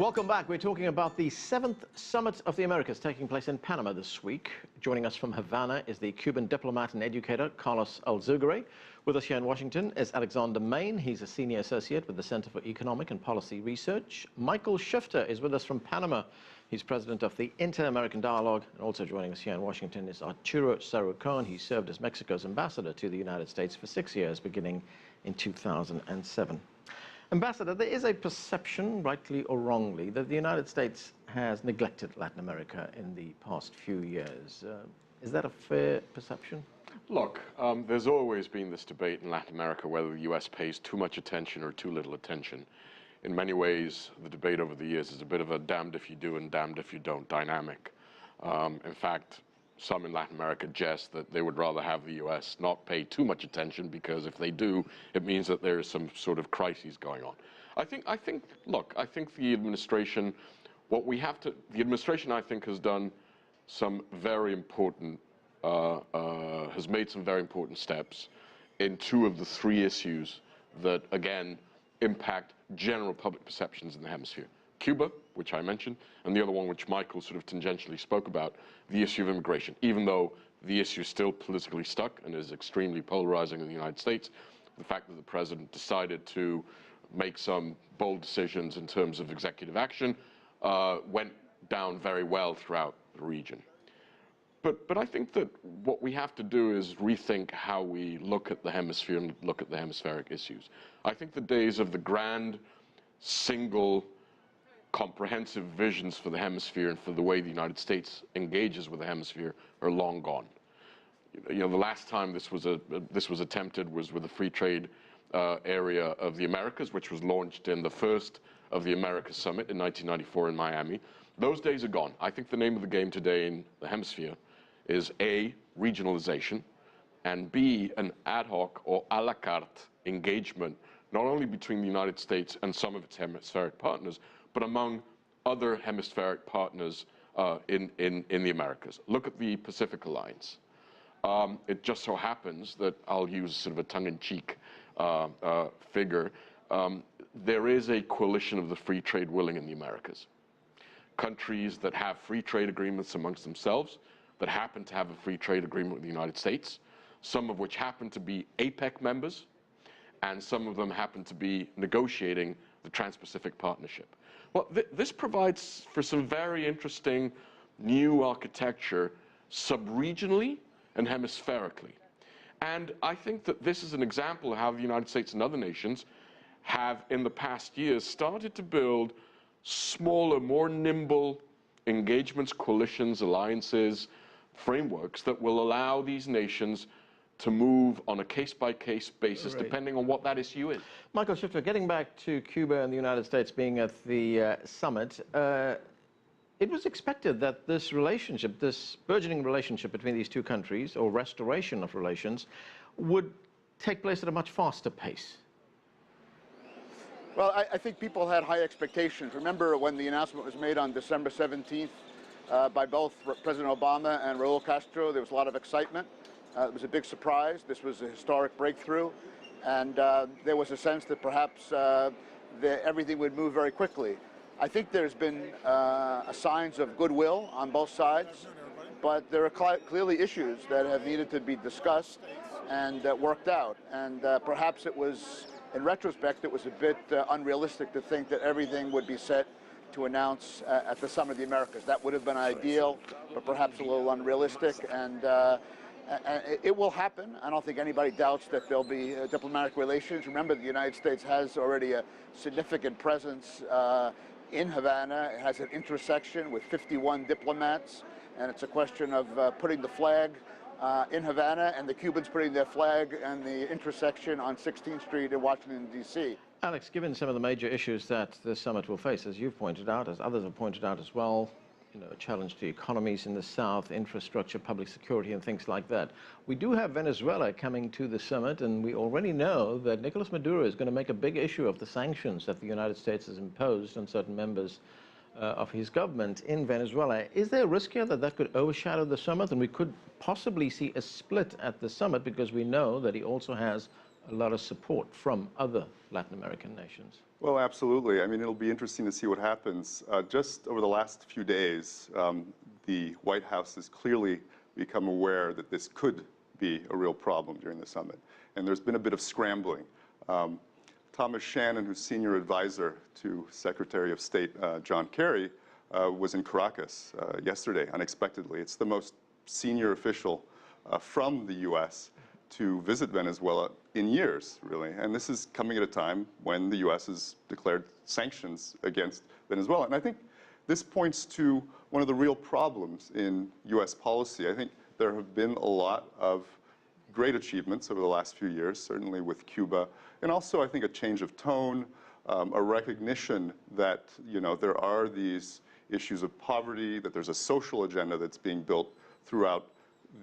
Welcome back. We're talking about the 7th Summit of the Americas taking place in Panama this week. Joining us from Havana is the Cuban diplomat and educator, Carlos Alzugare. With us here in Washington is Alexander Main. He's a senior associate with the Center for Economic and Policy Research. Michael Shifter is with us from Panama. He's president of the Inter-American Dialogue. And also joining us here in Washington is Arturo Sarucón. He served as Mexico's ambassador to the United States for 6 years, beginning in 2007. Ambassador, there is a perception, rightly or wrongly, that the United States has neglected Latin America in the past few years. Is that a fair perception? Look, there's always been this debate in Latin America whether the U.S. pays too much attention or too little attention. In many ways, the debate over the years is a bit of a damned if you do and damned if you don't dynamic. In fact, some in Latin America jest that they would rather have the U.S. not pay too much attention, because if they do, it means that there is some sort of crisis going on. I think the administration, the administration I think has done some very important, has made some very important steps in two of the three issues that, again, impact general public perceptions in the hemisphere. Cuba, which I mentioned, and the other one which Michael sort of tangentially spoke about, the issue of immigration. Even though the issue is still politically stuck and is extremely polarizing in the United States, the fact that the president decided to make some bold decisions in terms of executive action went down very well throughout the region. But I think that what we have to do is rethink how we look at the hemisphere and look at the hemispheric issues. I think the days of the grand, single, comprehensive visions for the hemisphere and for the way the United States engages with the hemisphere are long gone. You know, the last time this was attempted was with the free trade area of the Americas, which was launched in the first of the Americas Summit in 1994 in Miami. Those days are gone. I think the name of the game today in the hemisphere is A, regionalization, and B, an ad hoc or a la carte engagement, not only between the United States and some of its hemispheric partners, but among other hemispheric partners in the Americas. Look at the Pacific Alliance. It just so happens that, I'll use sort of a tongue-in-cheek figure, there is a coalition of the free trade willing in the Americas. Countries that have free trade agreements amongst themselves, that happen to have a free trade agreement with the United States, some of which happen to be APEC members, and some of them happen to be negotiating the Trans-Pacific Partnership. Well, this provides for some very interesting new architecture sub-regionally and hemispherically. And I think that this is an example of how the United States and other nations have, in the past years, started to build smaller, more nimble engagements, coalitions, alliances, frameworks that will allow these nations to move on a case-by-case basis, right, depending on what that issue is. Michael Shifter, getting back to Cuba and the United States being at the summit, it was expected that this relationship, this burgeoning relationship between these two countries, or restoration of relations, would take place at a much faster pace. Well, I think people had high expectations. Remember when the announcement was made on December 17th by both President Obama and Raul Castro, there was a lot of excitement. It was a big surprise. This was a historic breakthrough, and there was a sense that perhaps everything would move very quickly. I think there's been signs of goodwill on both sides, but there are clearly issues that have needed to be discussed and worked out. And perhaps it was, in retrospect, it was a bit unrealistic to think that everything would be set to announce at the Summit of the Americas. That would have been ideal, but perhaps a little unrealistic. And it will happen. I don't think anybody doubts that there'll be diplomatic relations. Remember, the United States has already a significant presence in Havana. It has an intersection with 51 diplomats, and it's a question of putting the flag in Havana, and the Cubans putting their flag and the intersection on 16th Street in Washington, D.C. Alex, given some of the major issues that the summit will face, as you've pointed out, as others have pointed out as well, you know, a challenge to economies in the South, infrastructure, public security, and things like that. We do have Venezuela coming to the summit, and we already know that Nicolas Maduro is going to make a big issue of the sanctions that the United States has imposed on certain members of his government in Venezuela. Is there a risk here that that could overshadow the summit, and we could possibly see a split at the summit, because we know that he also has a lot of support from other Latin American nations. Well, absolutely. I mean, it'll be interesting to see what happens. Just over the last few days, the White House has clearly become aware that this could be a real problem during the summit. And there's been a bit of scrambling. Thomas Shannon, who's senior advisor to Secretary of State John Kerry, was in Caracas yesterday, unexpectedly. It's the most senior official from the U.S. to visit Venezuela in years, really. And this is coming at a time when the U.S. has declared sanctions against Venezuela. And I think this points to one of the real problems in U.S. policy. I think there have been a lot of great achievements over the last few years, certainly with Cuba, and also I think a change of tone, a recognition that, you know, there are these issues of poverty, that there's a social agenda that's being built throughout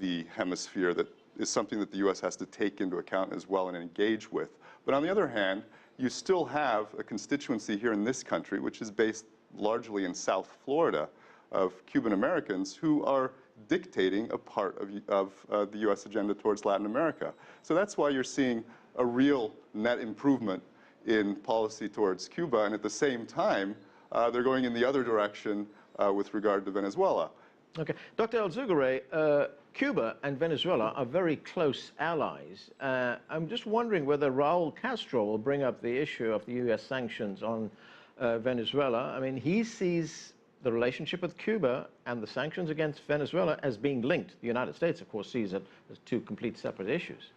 the hemisphere that is something that the U.S. has to take into account as well and engage with. But on the other hand, you still have a constituency here in this country, which is based largely in South Florida, of Cuban Americans who are dictating a part of the U.S. agenda towards Latin America. So that's why you're seeing a real net improvement in policy towards Cuba, and at the same time, they're going in the other direction with regard to Venezuela. Okay. Dr. Alzugare, Cuba and Venezuela are very close allies. I'm just wondering whether Raul Castro will bring up the issue of the U.S. sanctions on Venezuela. I mean, he sees the relationship with Cuba and the sanctions against Venezuela as being linked. The United States, of course, sees it as two complete separate issues.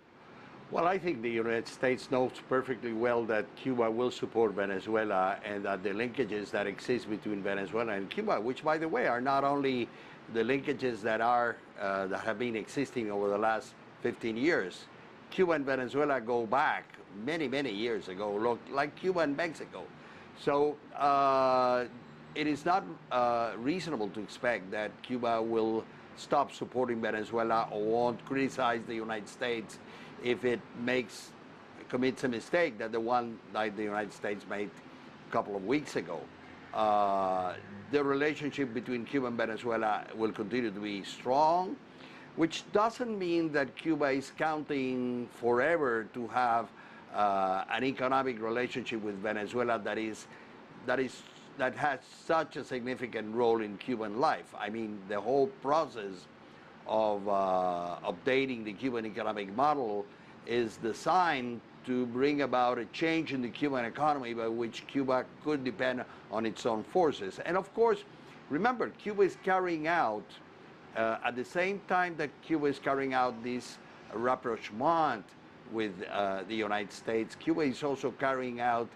Well, I think the United States knows perfectly well that Cuba will support Venezuela and that the linkages that exist between Venezuela and Cuba, which, by the way, are not only the linkages that have been existing over the last 15 years. Cuba and Venezuela go back many, many years ago, look like Cuba and Mexico. So it is not reasonable to expect that Cuba will stop supporting Venezuela or won't criticize the United States if it commits a mistake that the one that the United States made a couple of weeks ago. The relationship between Cuba and Venezuela will continue to be strong, which doesn't mean that Cuba is counting forever to have an economic relationship with Venezuela that has such a significant role in Cuban life. I mean, the whole process of updating the Cuban economic model is designed to bring about a change in the Cuban economy by which Cuba could depend on its own forces. And of course, remember, Cuba is carrying out, at the same time that Cuba is carrying out this rapprochement with the United States, Cuba is also carrying out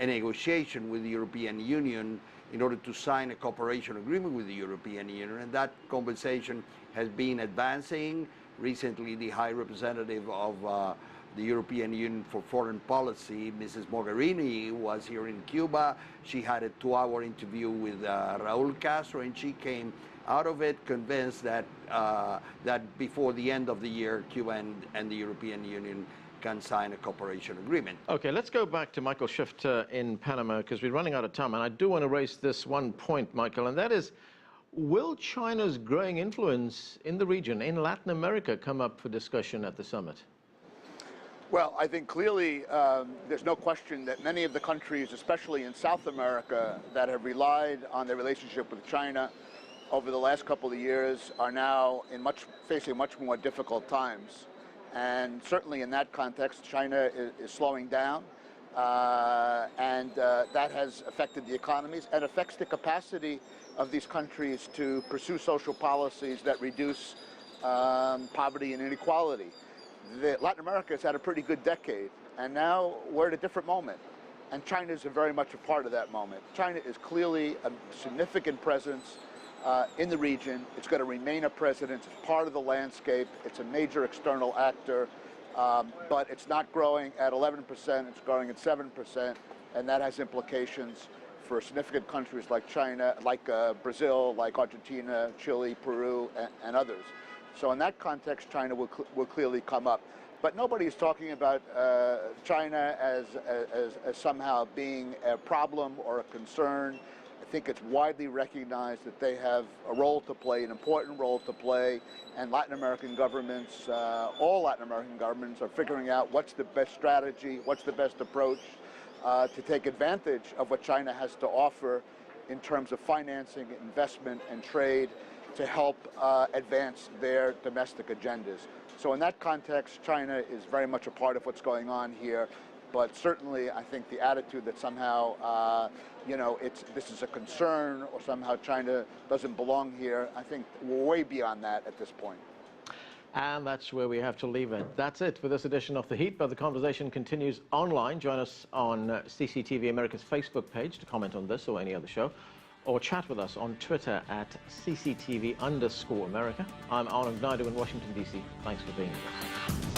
a negotiation with the European Union in order to sign a cooperation agreement with the European Union, and that conversation has been advancing. Recently, the High Representative of the European Union for Foreign Policy, Mrs. Mogherini, was here in Cuba. She had a 2-hour interview with Raul Castro, and she came out of it convinced that, that before the end of the year, Cuba and the European Union can sign a cooperation agreement. Okay, let's go back to Michael Schiff in Panama, because we're running out of time. And I do want to raise this one point, Michael, and that is, will China's growing influence in the region, in Latin America, come up for discussion at the summit? Well, I think clearly there's no question that many of the countries, especially in South America, that have relied on their relationship with China over the last couple of years are now facing much more difficult times. And certainly in that context, China is slowing down, and that has affected the economies and affects the capacity of these countries to pursue social policies that reduce poverty and inequality. Latin America has had a pretty good decade, and now we're at a different moment. And China is very much a part of that moment. China is clearly a significant presence in the region. It's going to remain a presence. It's part of the landscape. It's a major external actor, but it's not growing at 11%. It's growing at 7%, and that has implications for significant countries like China, like Brazil, like Argentina, Chile, Peru, and others. So in that context, China will clearly come up. But nobody is talking about China as somehow being a problem or a concern. I think it's widely recognized that they have a role to play, an important role to play, and Latin American governments, all Latin American governments, are figuring out what's the best strategy, what's the best approach to take advantage of what China has to offer in terms of financing, investment, and trade to help advance their domestic agendas. So in that context, China is very much a part of what's going on here. But certainly, I think the attitude that somehow, this is a concern or somehow China doesn't belong here, I think we're way beyond that at this point. And that's where we have to leave it. That's it for this edition of The Heat, but the conversation continues online. Join us on CCTV America's Facebook page to comment on this or any other show, or chat with us on Twitter at CCTV_America. I'm Anand Naidu in Washington, D.C. Thanks for being with us.